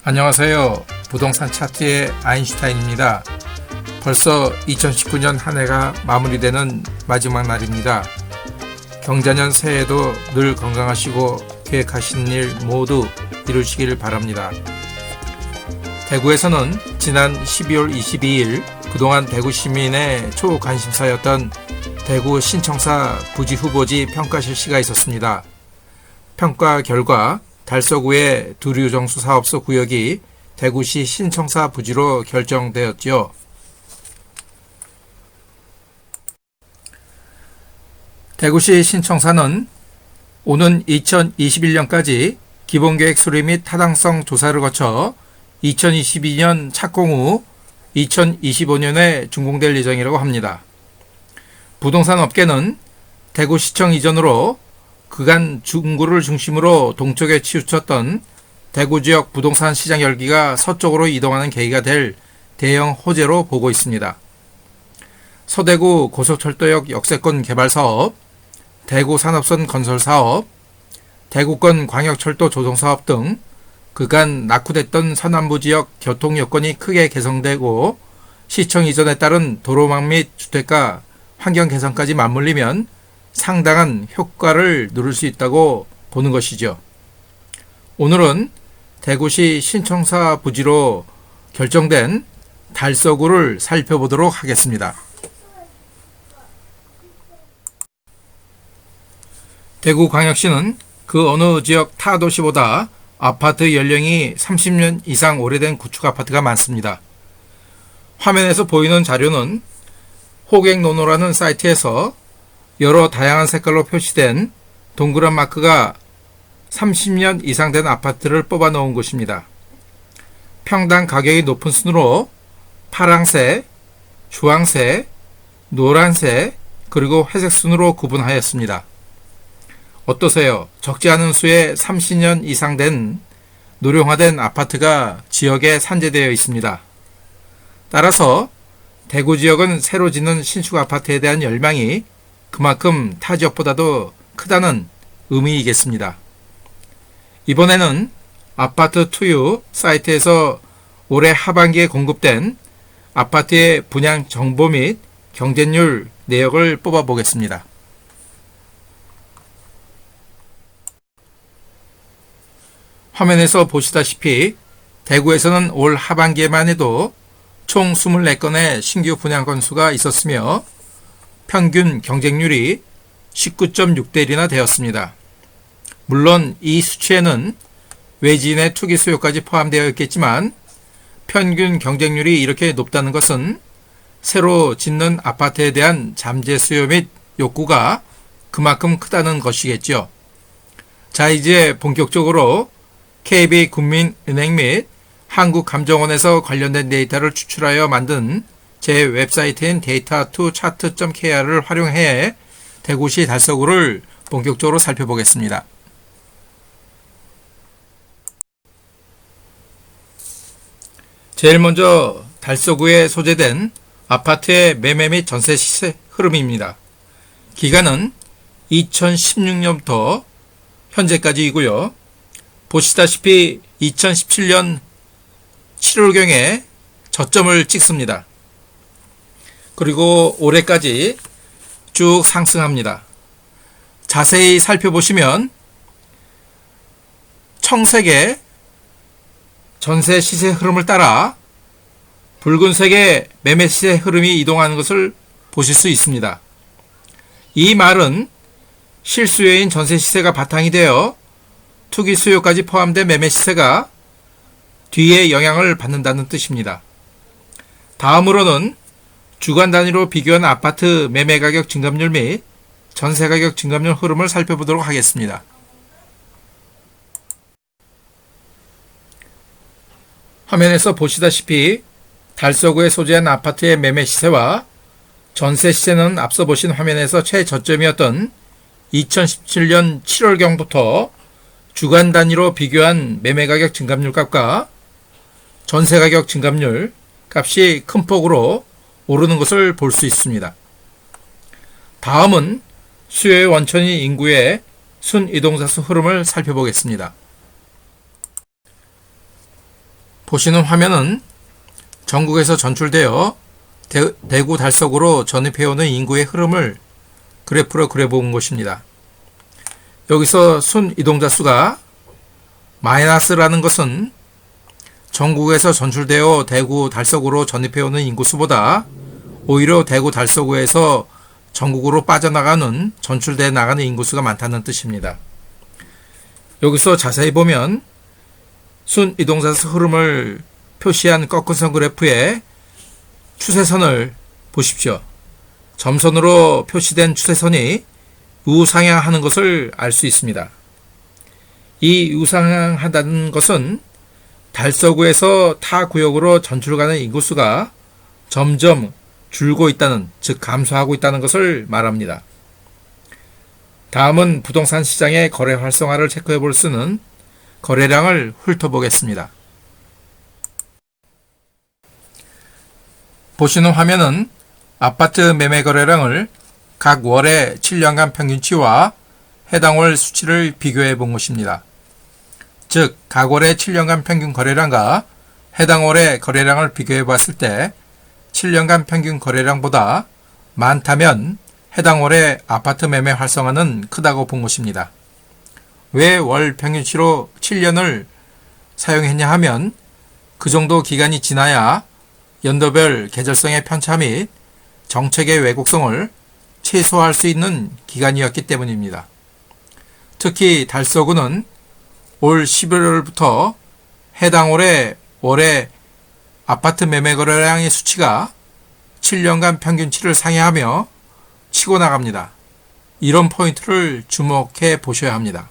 안녕하세요. 부동산 차트의 아인슈타인입니다. 벌써 2019년 한 해가 마무리되는 마지막 날입니다. 경자년 새해에도 늘 건강하시고 계획하신 일 모두 이루시길 바랍니다. 대구에서는 지난 12월 22일 그동안 대구 시민의 초관심사였던 대구 신청사 부지 후보지 평가 실시가 있었습니다. 평가 결과 달서구의 두류정수 사업소 구역이 대구시 신청사 부지로 결정되었지요. 대구시 신청사는 오는 2021년까지 기본계획 수립 및 타당성 조사를 거쳐 2022년 착공 후 2025년에 준공될 예정이라고 합니다. 부동산 업계는 대구시청 이전으로 그간 중구를 중심으로 동쪽에 치우쳤던 대구 지역 부동산 시장 열기가 서쪽으로 이동하는 계기가 될 대형 호재로 보고 있습니다. 서대구 고속철도역 역세권 개발 사업, 대구 산업선 건설 사업, 대구권 광역철도 조성 사업 등 그간 낙후됐던 서남부 지역 교통 여건이 크게 개선되고 시청 이전에 따른 도로망 및 주택가 환경 개선까지 맞물리면 상당한 효과를 누릴 수 있다고 보는 것이죠. 오늘은 대구시 신청사 부지로 결정된 달서구를 살펴보도록 하겠습니다. 대구광역시는 그 어느 지역 타 도시보다 아파트 연령이 30년 이상 오래된 구축 아파트가 많습니다. 화면에서 보이는 자료는 호객노노라는 사이트에서 여러 다양한 색깔로 표시된 동그란 마크가 30년 이상 된 아파트를 뽑아 놓은 곳입니다. 평당 가격이 높은 순으로 파랑색, 주황색, 노란색, 그리고 회색 순으로 구분하였습니다. 어떠세요? 적지 않은 수의 30년 이상 된 노령화된 아파트가 지역에 산재되어 있습니다. 따라서 대구 지역은 새로 짓는 신축 아파트에 대한 열망이 그만큼 타 지역보다도 크다는 의미이겠습니다. 이번에는 아파트 투유 사이트에서 올해 하반기에 공급된 아파트의 분양 정보 및 경쟁률 내역을 뽑아보겠습니다. 화면에서 보시다시피 대구에서는 올 하반기에만 해도 총 24건의 신규 분양 건수가 있었으며 평균 경쟁률이 19.6대 1이나 되었습니다. 물론 이 수치에는 외지인의 투기 수요까지 포함되어 있겠지만 평균 경쟁률이 이렇게 높다는 것은 새로 짓는 아파트에 대한 잠재 수요 및 욕구가 그만큼 크다는 것이겠죠. 자, 이제 본격적으로 KB국민은행 및 한국감정원에서 관련된 데이터를 추출하여 만든 제 웹사이트인 data2chart.kr을 활용해 대구시 달서구를 본격적으로 살펴보겠습니다. 제일 먼저 달서구에 소재된 아파트의 매매 및 전세 시세 흐름입니다. 기간은 2016년부터 현재까지이고요. 보시다시피 2017년 7월경에 저점을 찍습니다. 그리고 올해까지 쭉 상승합니다. 자세히 살펴보시면 청색의 전세 시세 흐름을 따라 붉은색의 매매 시세 흐름이 이동하는 것을 보실 수 있습니다. 이 말은 실수요인 전세 시세가 바탕이 되어 투기 수요까지 포함된 매매 시세가 뒤에 영향을 받는다는 뜻입니다. 다음으로는 주간 단위로 비교한 아파트 매매 가격 증감률 및 전세 가격 증감률 흐름을 살펴보도록 하겠습니다. 화면에서 보시다시피 달서구에 소재한 아파트의 매매 시세와 전세 시세는 앞서 보신 화면에서 최저점이었던 2017년 7월경부터 주간 단위로 비교한 매매 가격 증감률 값과 전세 가격 증감률 값이 큰 폭으로 오르는 것을 볼 수 있습니다. 다음은 수요의 원천인 인구의 순이동사수 흐름을 살펴보겠습니다. 보시는 화면은 전국에서 전출되어 대구 달서구로 전입해오는 인구의 흐름을 그래프로 그려본 것입니다. 여기서 순 이동자 수가 마이너스라는 것은 전국에서 전출되어 대구 달서구로 전입해오는 인구 수보다 오히려 대구 달서구에서 전국으로 빠져나가는 전출돼 나가는 인구수가 많다는 뜻입니다. 여기서 자세히 보면 순 이동자 수 흐름을 표시한 꺾은선 그래프의 추세선을 보십시오. 점선으로 표시된 추세선이 우상향하는 것을 알 수 있습니다. 이 우상향하다는 것은 달서구에서 타 구역으로 전출가는 인구수가 점점 줄고 있다는, 즉 감소하고 있다는 것을 말합니다. 다음은 부동산 시장의 거래 활성화를 체크해 볼 수 있는 거래량을 훑어보겠습니다. 보시는 화면은 아파트 매매 거래량을 각 월의 7년간 평균치와 해당 월 수치를 비교해 본 것입니다. 즉, 각 월의 7년간 평균 거래량과 해당 월의 거래량을 비교해 봤을 때 7년간 평균 거래량보다 많다면 해당 월의 아파트 매매 활성화는 크다고 본 것입니다. 왜 월 평균치로 7년을 사용했냐 하면 그 정도 기간이 지나야 연도별 계절성의 편차 및 정책의 왜곡성을 최소화할 수 있는 기간이었기 때문입니다. 특히 달서구는 올 11월부터 해당 월의 아파트 매매 거래량의 수치가 7년간 평균치를 상회하며 치고 나갑니다. 이런 포인트를 주목해 보셔야 합니다.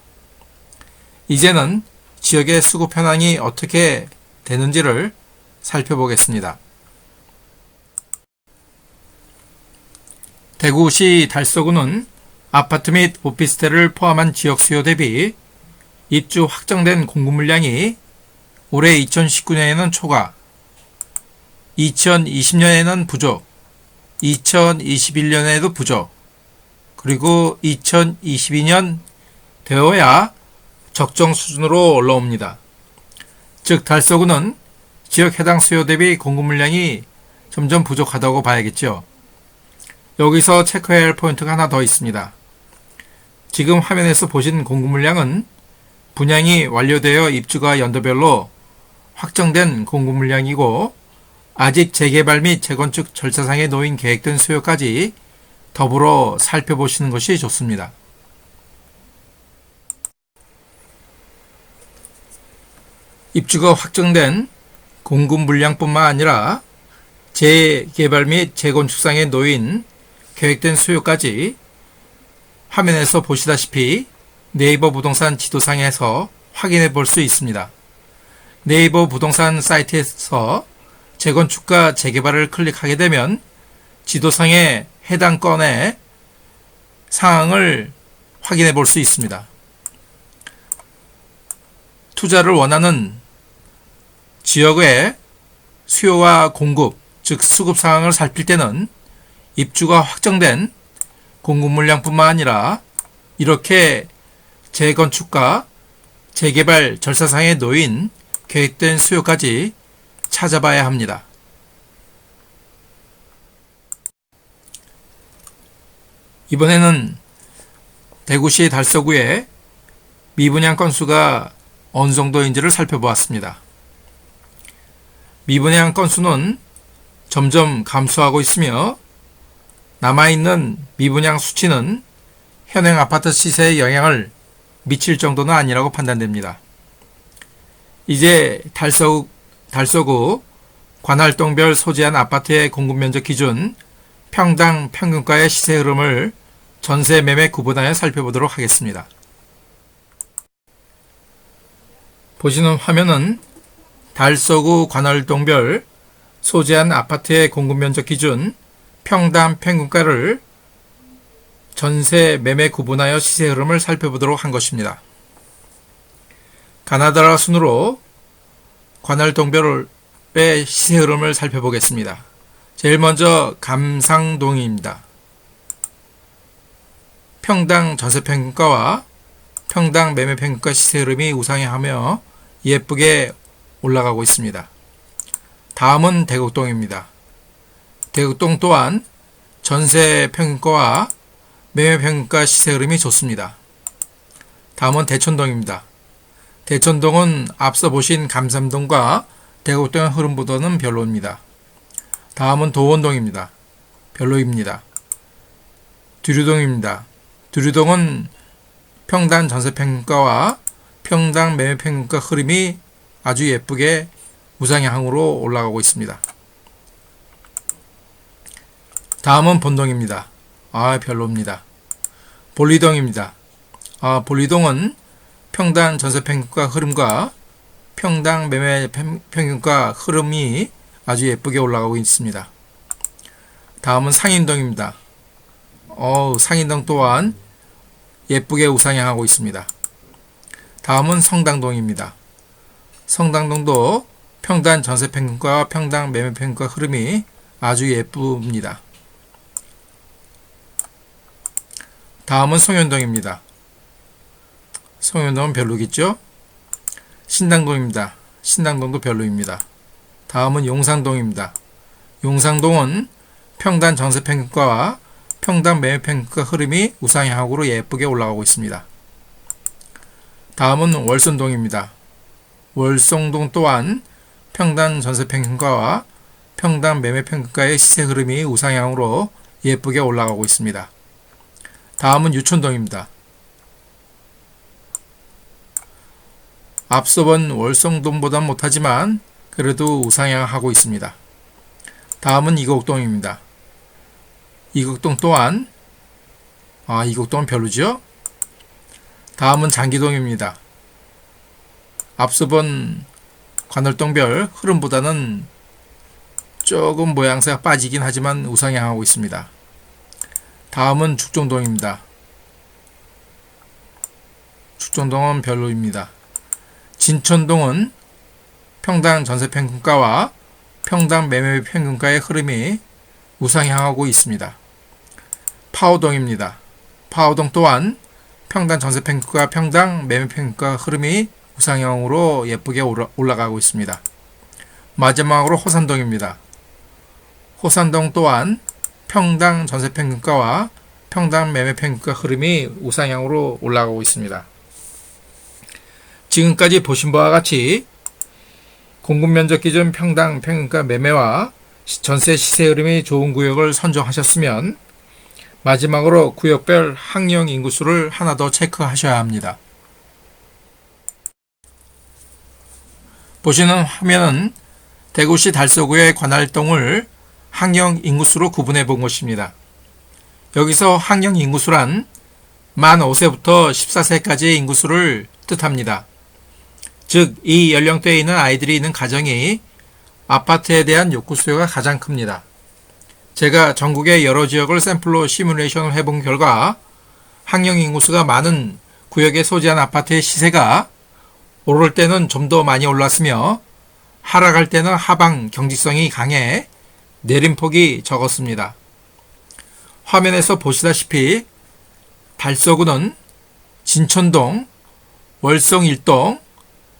이제는 지역의 수급 현황이 어떻게 되는지를 살펴보겠습니다. 대구시 달서구는 아파트 및 오피스텔을 포함한 지역 수요 대비 입주 확정된 공급 물량이 올해 2019년에는 초과, 2020년에는 부족, 2021년에도 부족, 그리고 2022년 되어야 적정 수준으로 올라옵니다. 즉 달서구는 지역 해당 수요 대비 공급 물량이 점점 부족하다고 봐야겠죠. 여기서 체크해야 할 포인트가 하나 더 있습니다. 지금 화면에서 보신 공급 물량은 분양이 완료되어 입주가 연도별로 확정된 공급 물량이고 아직 재개발 및 재건축 절차상에 놓인 계획된 수요까지 더불어 살펴보시는 것이 좋습니다. 입주가 확정된 공급 물량뿐만 아니라 재개발 및 재건축상에 놓인 계획된 수요까지 화면에서 보시다시피 네이버 부동산 지도상에서 확인해 볼 수 있습니다. 네이버 부동산 사이트에서 재건축과 재개발을 클릭하게 되면 지도상의 해당 건의 상황을 확인해 볼 수 있습니다. 투자를 원하는 지역의 수요와 공급, 즉 수급 상황을 살필 때는 입주가 확정된 공급 물량뿐만 아니라 이렇게 재건축과 재개발 절차상에 놓인 계획된 수요까지 찾아봐야 합니다. 이번에는 대구시 달서구의 미분양 건수가 어느 정도인지를 살펴보았습니다. 미분양 건수는 점점 감소하고 있으며 남아있는 미분양 수치는 현행 아파트 시세에 영향을 미칠 정도는 아니라고 판단됩니다. 이제 달서구 관할동별 소재한 아파트의 공급면적 기준 평당 평균가의 시세 흐름을 전세 매매 구분하여 살펴보도록 하겠습니다. 보시는 화면은 달서구 관할동별 소재한 아파트의 공급면적 기준 평당 평균가를 전세 매매 구분하여 시세 흐름을 살펴보도록 한 것입니다. 가나다라 순으로 관할동별의 시세 흐름을 살펴보겠습니다. 제일 먼저 감상동입니다. 평당 전세 평균가와 평당 매매 평균가 시세 흐름이 우상향하며 예쁘게 올라가고 있습니다. 다음은 대곡동입니다. 대곡동 또한 전세 평균가와 매매 평균가 시세 흐름이 좋습니다. 다음은 대천동입니다. 대천동은 앞서 보신 감삼동과 대곡동의 흐름보다는 별로입니다. 다음은 도원동입니다. 별로입니다. 두류동입니다. 두류동은 평당 전세 평균가와 평당 매매 평균가 흐름이 아주 예쁘게 우상향으로 올라가고 있습니다. 다음은 본동입니다. 별로입니다. 볼리동입니다. 볼리동은 평당 전세 평균가 흐름과 평당 매매 평균가 흐름이 아주 예쁘게 올라가고 있습니다. 다음은 상인동입니다. 상인동 또한 예쁘게 우상향하고 있습니다. 다음은 성당동입니다. 성당동도 평당 전세 평균가와 평당 매매 평균가 흐름이 아주 예쁩니다. 다음은 송현동입니다. 송현동은 별로겠죠? 신당동입니다. 신당동도 별로입니다. 다음은 용산동입니다. 용산동은 평당 전세 평균가와 평당 매매 평균가 흐름이 우상향으로 예쁘게 올라가고 있습니다. 다음은 월성동입니다. 월성동 또한 평당 전세 평균가와 평당 매매 평균가의 시세 흐름이 우상향으로 예쁘게 올라가고 있습니다. 다음은 유천동입니다. 앞서 본 월성동보다는 못하지만 그래도 우상향하고 있습니다. 다음은 이곡동입니다. 이곡동 또한 이곡동은 별로죠? 다음은 장기동입니다. 앞서 본 관월동별 흐름보다는 조금 모양새가 빠지긴 하지만 우상향하고 있습니다. 다음은 죽정동입니다. 죽정동은 별로입니다. 진천동은 평당 전세 평균가와 평당 매매 평균가의 흐름이 우상향하고 있습니다. 파오동입니다. 파오동 또한 평당 전세 평균가, 평당 매매 평균가 흐름이 우상향으로 예쁘게 올라가고 있습니다. 마지막으로 호산동입니다. 호산동 또한 평당 전세 평균가와 평당 매매 평균가 흐름이 우상향으로 올라가고 있습니다. 지금까지 보신 바와 같이 공급면적 기준 평당 평균가 매매와 전세 시세 흐름이 좋은 구역을 선정하셨으면 마지막으로 구역별 항령 인구수를 하나 더 체크하셔야 합니다. 보시는 화면은 대구시 달서구의 관할동을 항령 인구수로 구분해 본 것입니다. 여기서 항령 인구수란 만 5세부터 14세까지의 인구수를 뜻합니다. 즉, 이 연령대에 있는 아이들이 있는 가정이 아파트에 대한 욕구 수요가 가장 큽니다. 제가 전국의 여러 지역을 샘플로 시뮬레이션을 해본 결과 항령 인구수가 많은 구역에 소재한 아파트의 시세가 오를 때는 좀 더 많이 올랐으며 하락할 때는 하방 경직성이 강해 내림폭이 적었습니다. 화면에서 보시다시피 달서구는 진천동, 월성 1동,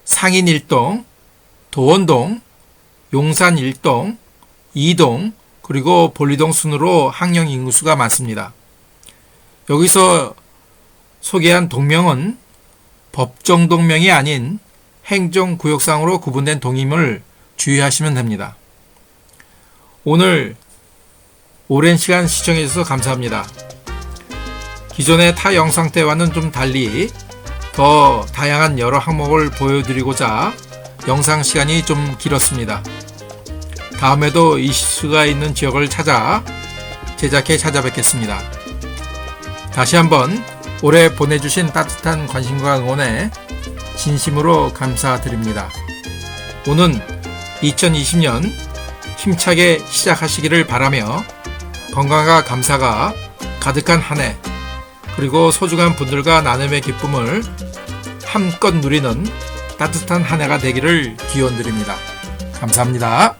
상인 1동, 도원동, 용산 1동, 2동, 그리고 볼리동 순으로 항령 인구수가 많습니다. 여기서 소개한 동명은 법정동명이 아닌 행정구역상으로 구분된 동임을 주의하시면 됩니다. 오늘 오랜 시간 시청해 주셔서 감사합니다. 기존의 타 영상 때와는 좀 달리 더 다양한 여러 항목을 보여드리고자 영상 시간이 좀 길었습니다. 다음에도 이슈가 있는 지역을 찾아 제작해 찾아뵙겠습니다. 다시 한번 올해 보내주신 따뜻한 관심과 응원에 진심으로 감사드립니다. 오는 2020년 힘차게 시작하시기를 바라며 건강과 감사가 가득한 한 해, 그리고 소중한 분들과 나눔의 기쁨을 함껏 누리는 따뜻한 한 해가 되기를 기원드립니다. 감사합니다.